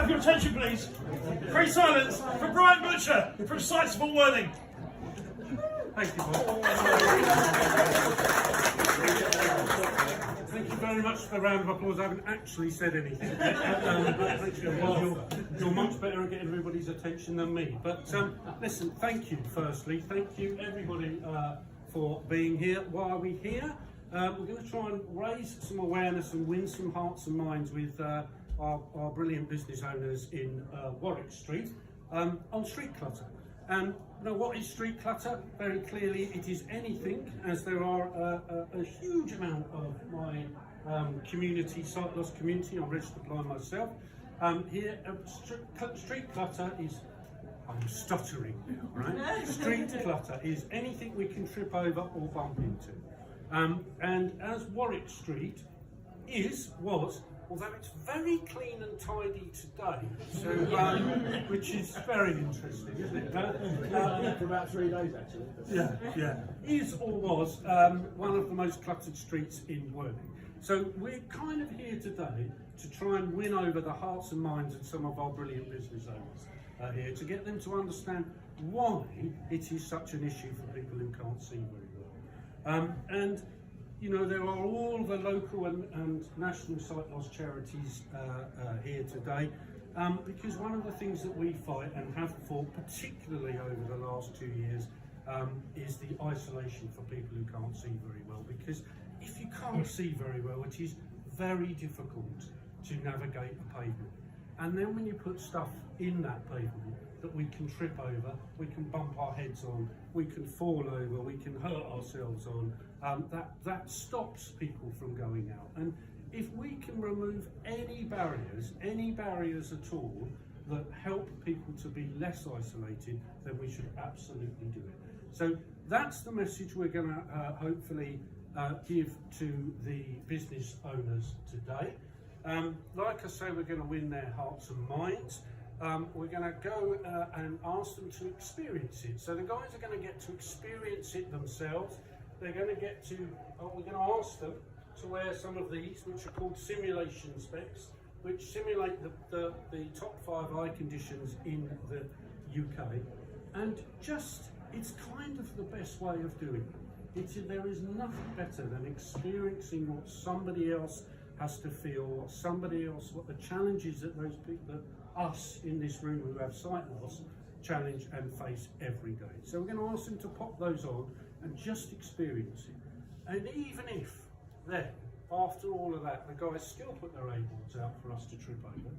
have your attention, please? Free silence for Brian Butcher from Sight Worthing. Thank you, Bob. Thank you very much for the round of applause. I haven't actually said anything. You're much better at getting everybody's attention than me. But listen, thank you firstly. Thank you everybody for being here. Why are we here? We're going to try and raise some awareness and win some hearts and minds with our brilliant business owners in Warwick Street on street clutter. And what is street clutter? Very clearly it is anything, as there are a huge amount of my community, sight loss community, I'm registered blind myself. Here, street clutter is, I'm stuttering now, right? Street clutter is anything we can trip over or bump into. And as Warwick Street was, although it's very clean and tidy today, so which is very interesting, isn't it? For about 3 days actually. Yeah. Is or was one of the most cluttered streets in Warwick. So we're kind of here today to try and win over the hearts and minds of some of our brilliant business owners here, to get them to understand why it is such an issue for people who can't see very well. And you know, there are all the local and national sight loss charities here today, because one of the things that we fight and have fought, particularly over the last 2 years, is the isolation for people who can't see very well. Because if you can't see very well, it is very difficult to navigate a pavement. And then when you put stuff in that pavement that we can trip over, we can bump our heads on, we can fall over, we can hurt ourselves on, that stops people from going out. And if we can remove any barriers at all that help people to be less isolated, then we should absolutely do it. So that's the message we're going to hopefully give to the business owners today. Like I say, we're going to win their hearts and minds. We're going to go and ask them to experience it. So the guys are going to get to experience it themselves. They're going to get to, we're going to ask them to wear some of these, which are called simulation specs, which simulate the top 5 eye conditions in the UK. And just, it's kind of the best way of doing it. There is nothing better than experiencing what somebody else has to feel, what the challenges that those people, that us in this room who have sight loss, challenge and face every day. So we're going to ask them to pop those on and just experience it. And even if then, after all of that, the guys still put their A-boards out for us to trip over,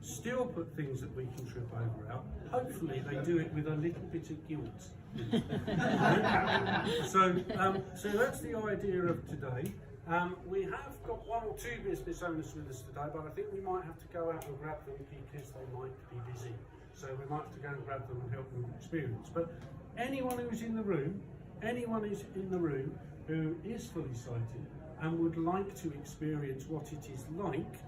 still put things that we can trip over out, hopefully they do it with a little bit of guilt. So that's the idea of today. We have got 1 or 2 business owners with us today, but I think we might have to go out and grab them because they might be busy. So we might have to go and grab them and help them experience. But anyone who's in the room, who is fully sighted and would like to experience what it is like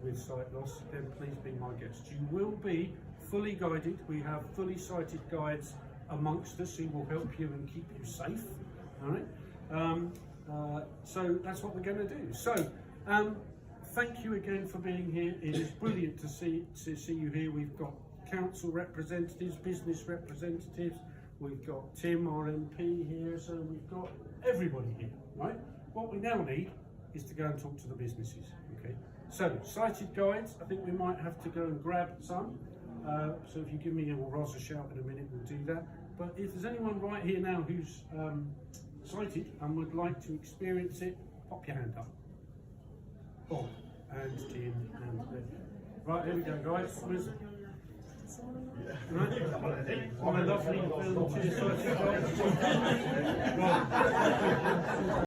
with sight loss, then please be my guest. You will be fully guided. We have fully sighted guides amongst us who will help you and keep you safe. All right. So that's what we're going to do. So thank you again for being here. It is brilliant to see you here. We've got council representatives, business representatives. We've got Tim, our MP, here. So we've got everybody here, right? What we now need is to go and talk to the businesses. Okay. So sighted guides. I think we might have to go and grab some. So if you give me or Ross a shout in a minute, we'll do that. But if there's anyone right here now who's sighted and would like to experience it, pop your hand up. Bob and Tim and right, here we go, guys. Right. My lovely volunteer sighted guys. Right.